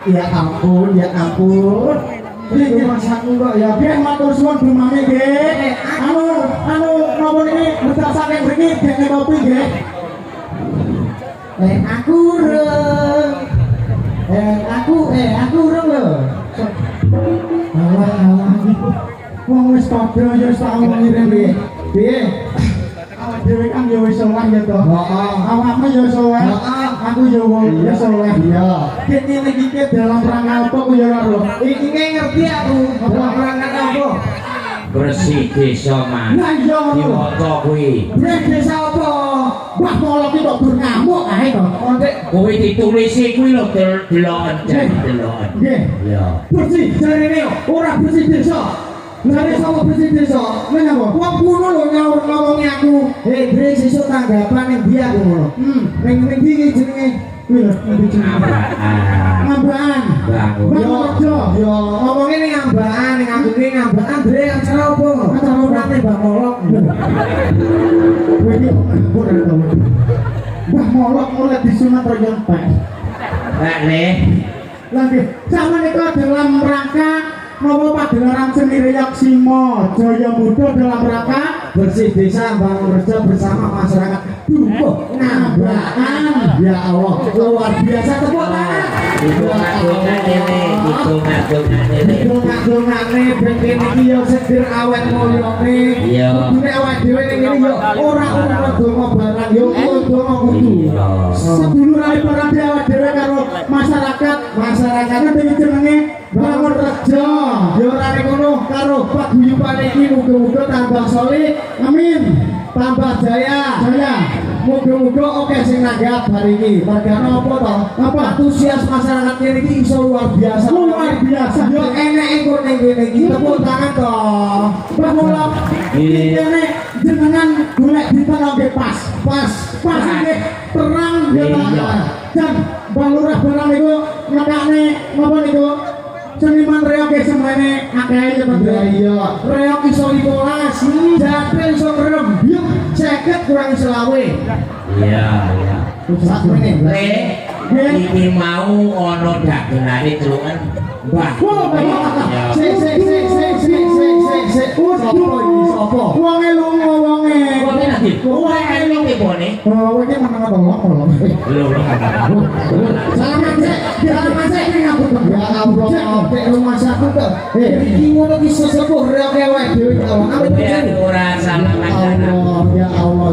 Ya ampun, ya ampun. Ini masaku kok ya. Biar matur suwun Bu Mami nggih. Anu napa niki medal saking mriki dene kopi nggih. Aku urung. Aku urung lho. Alah wong wis padha ya wis tak omongi rene. Piye? Awak dhewe kan ya wis saleh ya to. Heeh. Awakmu ya saleh. Heeh. Aku ya wong ya saleh. Iya. Kene iki dalam rangka apa ku ya ora. Iki ngerti aku. Dalam rangka apa? Bersih desa Mas. Lah iya diwaca kuwi. Bersih desa apa? Wah molok iki kok dur ngamuk ae to. Kuwi ditulisi kuwi lho deloken deloken. Nggih. Iya. Bersih jarene ora bersih desa. Lare sapa bersih desa? Menapa? Wong kuno lho nyaur ngomongi aku. Bre sesuk tanggapan ning ndi aku ngono. Ning ndi jenenge? Kuwi lho Ngambakan. Bangun. Yo ngomongin ning Ngambakan, ning ambune Ngambakan bre acara opo? Acara urate Mbah Molok. Kowe iki ora tau. Mbah Molok mulai disunat royon pes. Lah Le. Lagi sama nika dalam rangka mau pagelaran seni reok Simo Jaya Muda dalam rangka bersih desa bangun rejo bersama masyarakat Dukuh Ngambakan. Ya Allah luar biasa, tepuk tangan. Hitung-hitungan ini, hitung-hitungan ini begini iki yo seger awet moyone. Iya. Kudune awak dhewe ning ngene yo ora donga barang yo donga kudu. Sedulur ae barang awak dhewe karo masyarakatnya dene jenenge bangun rejo. Yo ora ngono karo paguyuban iki muga-muga tambah solid. Amin. Tambah jaya. Muga-muga oke sing nanggap hari ini. Mergane apa to? Apa antusias masyarakat ini iso luar biasa. Yo enek engko ning kene iki tepuk tangan to. Mbah Molok. Kene jenengan golek diteno nggih pas nggih terang nggih Pak. Jan Mbah Lurah barang niku ngekane napa niku? Seniman reok ya semuanya akeh sebenarnya. Iya. Reok iso 15, jatuh iso ngerembuk 50 kurang selawe. Iya. Sak meneh. Iki mau ana dagelane celukan Mbah. Sik. Sopo? Wonge lunga wonge. Wonge nanti. Wonge lunga bone. Oh, iki meneng tolong. Salaman sik ning aku. Ya Allah, nek rumah sakit to. Iki ngono ki sesepuh reoke wae dhewe awak. Ora salah Allah, ya Allah.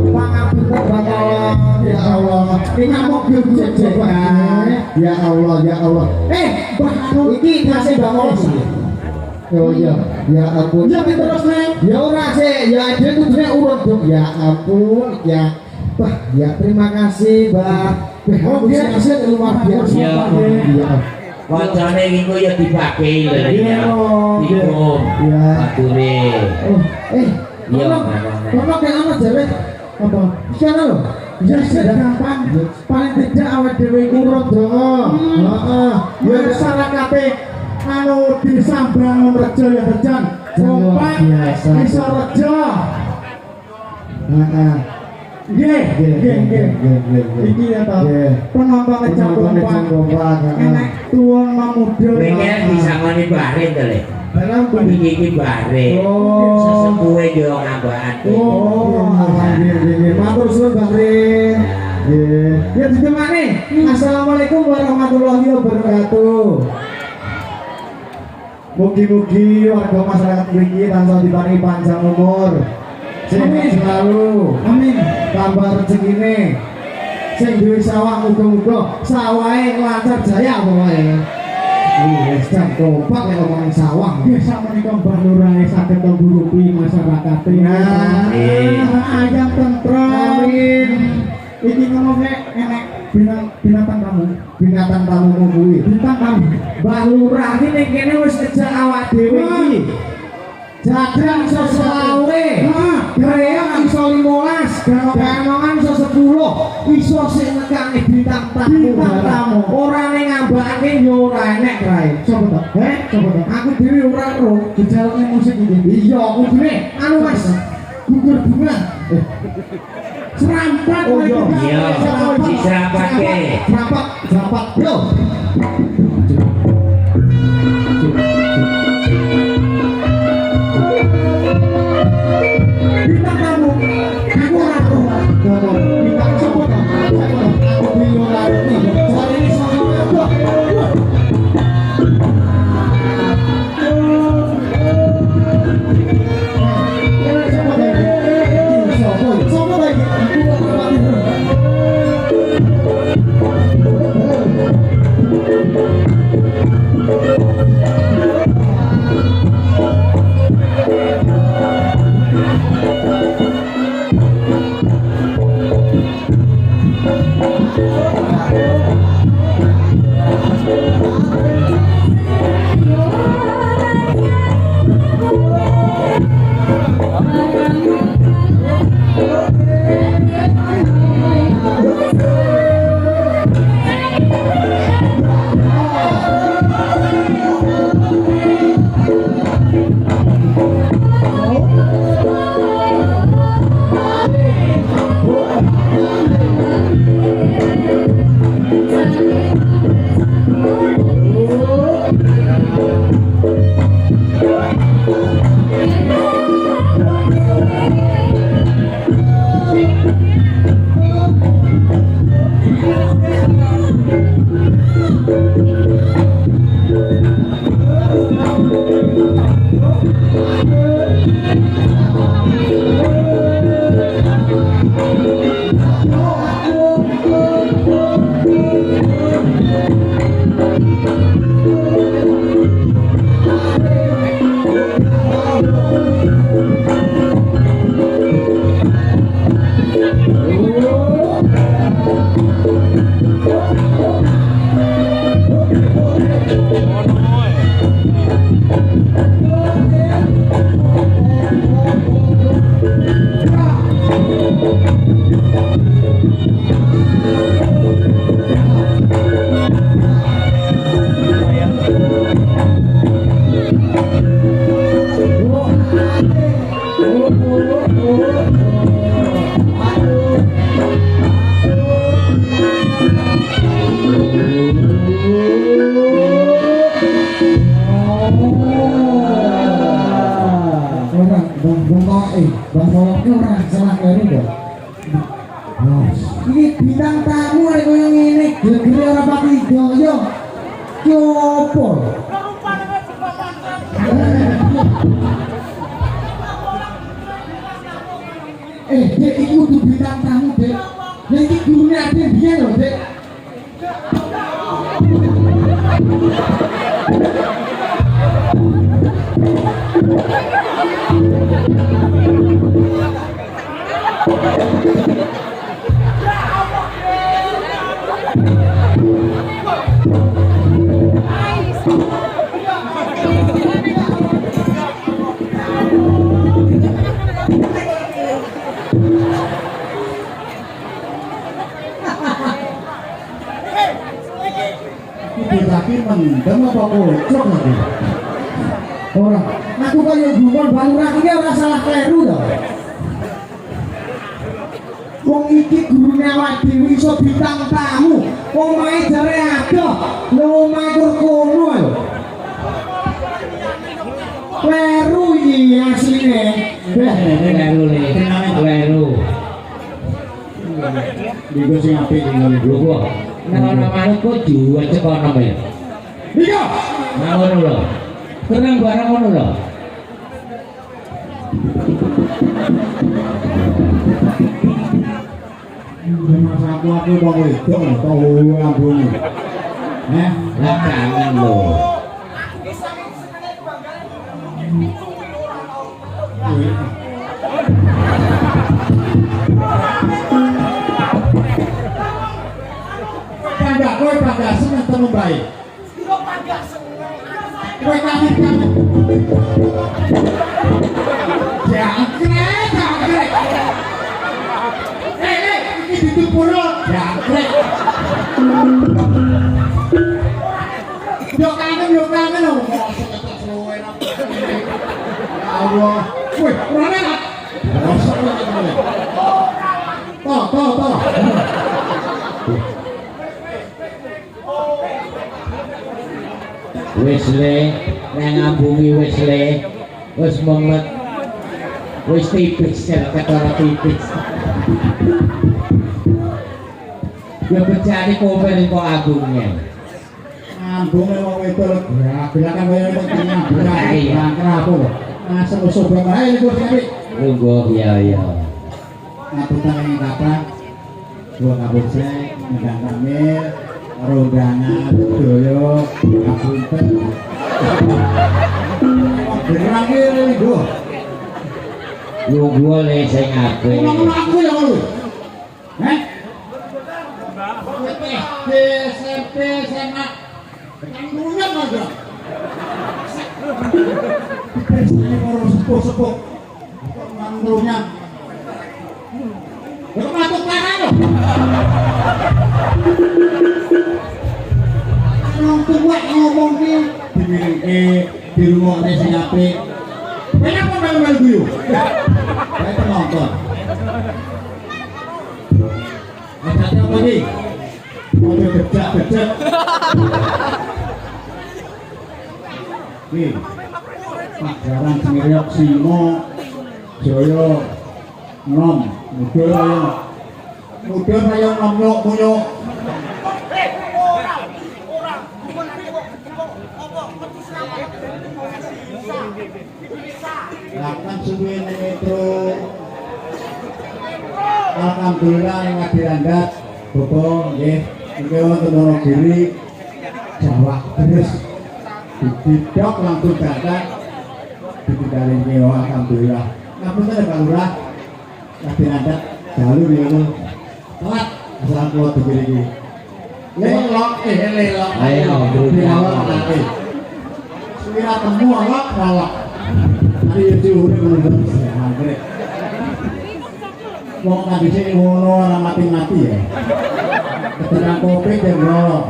Pangapunten Bapak. Ya Allah. Iki ngamuk yo jejeg wae. Ya Allah. Mbah anu iki kasih bangun. Oh iya, ya ampun. Ya terus Neng. Ya ora sih, ya dia kudune urut dong. Ya ampun, ya. Bah, ya terima kasih, Mbak. Oh, dia kasih luar biasa. Iya. Kancane iku ya dibagi lho ya. Iku. Ya. Ature. Iya. Kono kayak apa jawe? Apa? Sana lho. Ya gampang. Paling tidak awake dhewe urut dong. Heeh. Ya masyarakate anu desa Bangun Rejo ya Rejan. Kompak iso rejo. Heeh. Nggih. Iki ya ta. Penonton Rejan kompak. Enek tuwon mamuda. Pengen disangoni bare to Le. Dalam iki bare. Oh. Sesepuhe yo Ngambakan. Oh, alhamdulillah. Matur suwun Bang Rin. Nggih. Ya ditemani. Assalamualaikum warahmatullahi wabarakatuh. Mugi-mugi warga masyarakat mriki tansah diparingi panjang umur. Sehat selalu. Amin. Tambah rezekine. Sing duwe sawah muga-muga sawahe lancar jaya pokoke. Wis jan kompak nek ngomongin sawah. Nggih sakmenika Mbah Lurah saged nggurupi masyarakat. Ayam tentrem. Amin. Iki ngomongnya enek binatang tamu kuwi. Bintang tamu. Mbah Lurah iki ning kene wis ngejak awak dhewe iki. Jadran iso 20, Greyong iso 15, Ganongan iso 10, iso sing nekane bintang tamu. Ora ning Ngambakan yo ora enek kae. Sopo to? Sopo to? Aku dhewe ora ero gejalane musik iki. Iya, kudune anu Mas. Gugur bunga. Serampat. Oh iya, diserampatke. Serampat. Yo. Ini bintang tamu ada yang ini gede orang pati doyo copo dek ini udah bintang tamu dek ini gurunya ada dia loh dek tapi mendem apa kocok lagi orang aku kayak gumun baru rakyatnya orang salah kleru dah wong iki gurunya awak dhewe iso bintang tamu omahe jare adoh lho omahe kono lho kleru iki asline kleru le kleru digo sing apik ngene lho kok nama-namane kok juwe cekono ya iya ngono lho tenang barang ngono lho mas aku mau wedok tau ambune lah kangen lho kowe pada seneng temu baik. Kowe kangen. Jangkrik. Iki ditumpulno jangkrik. Yo kangen lho. Allah. Woi, ora enak. Toh. Wis le nang ngambungi wis le wis memet wis tipis kata tipis ya berjani komen kok agungnya ngambunge wong wedok gerakan kaya penting ngambung kenapa lho asem sobat bae kok sampe lungguh ya ngapunten ing kapan gua kabut sek ndang kamil Rodangan doyo ngapunten. Beneran iki lho. Lu boleh sing apik. Ngomong aku ya lu. Heh? SD, SMP, SMA. Kandunya aja. Ini baru sepuh-sepuh. Kandunya. Kok masuk mana lo? Orang tua ngomong ki dimiliki di rumah sing apik. Kenapa melu-melu guyu? Saya penonton. Ada apa nih? Mau gejak-gejak. Nih, Pak Jarang Singiriok Simo Joyo Nom Mudul ayo nom-nyok-munyok. Lakukan suwi metro. Alhamdulillah yang diangkat Bobo nggih iki wonten Wonogiri Jawa terus didok langsung datang ditinggalin ki alhamdulillah. Ngapunten Pak Lurah diangkat jalur niku telat asal kula dipilih iki. Lelok lelok Ayo nanti. Suwira temu alok alok. Ari yo urip menurut saya. Wong kandise ngono ora mati-mati ya. Keteran kopi dan rokok.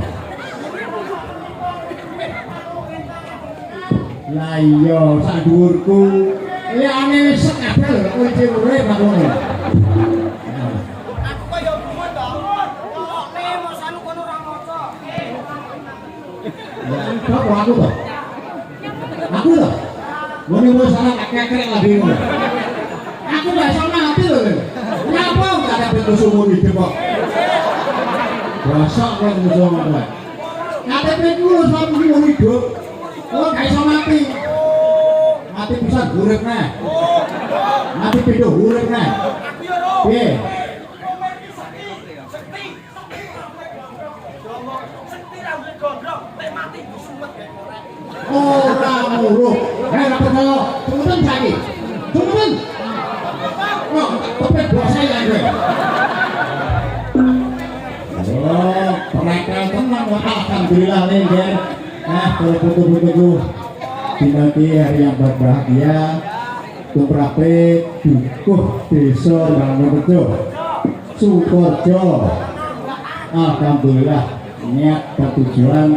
Lah iya sak dhuwurku. Liyane wis kabeh lho kunci urip aku ngono. Aku kaya dhuwur to. Kokoke mosanu kono ora maca. Kok aku to? Aku to. Ngene wis ana kakek lagi ngono. Aku gak sama mati lho. Kenapa enggak ada pintu sumur hidup kok? Bosok kok musuh ngono. KTP ku lho sumur hidup. Kok gak iso mati. Mati bisa urip neh. Mati pintu urip neh. Piye? Ora muruh. Ora percaya. Tungguin saiki. Tungguin. Kok topet bosnya ya gue. Oh, mereka tenang alhamdulillah nih kan. Kalau butuh-butuhku dinanti hari yang berbahagia. Tuprape dukuh desa Bangunrejo Sukorejo. Alhamdulillah niat dan tujuan